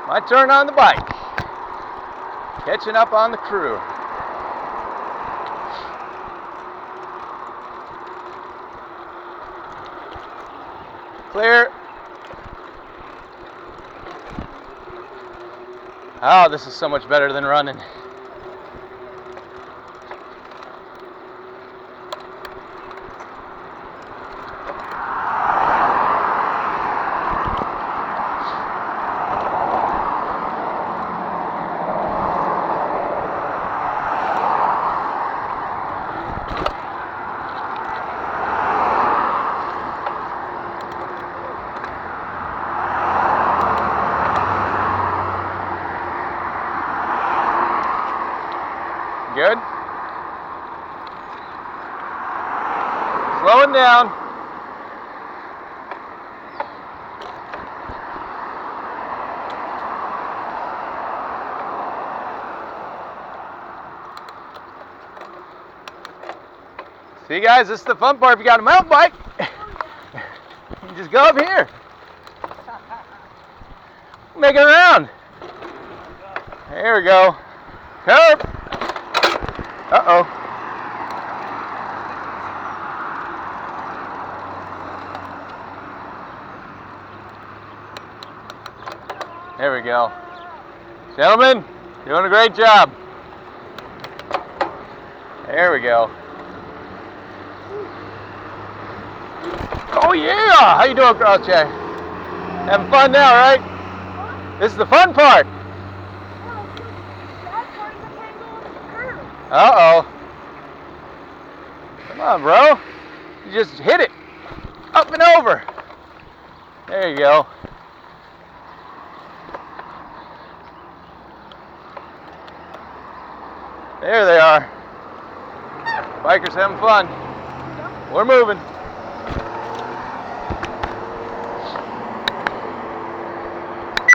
My turn on the bike. Catching up on the crew. Clear. Oh, this is so much better than running. Good. Slowing down. See guys, this is the fun part if you got a mountain bike. You just go up here. Make it around. There we go. Curve. Uh-oh. There we go. Gentlemen, doing a great job. There we go. Oh yeah! How you doing, Crouch? Having fun now, right? This is the fun part. Uh-oh. Come on, bro. You just hit it. Up and over. There you go. There they are. Bikers having fun. We're moving.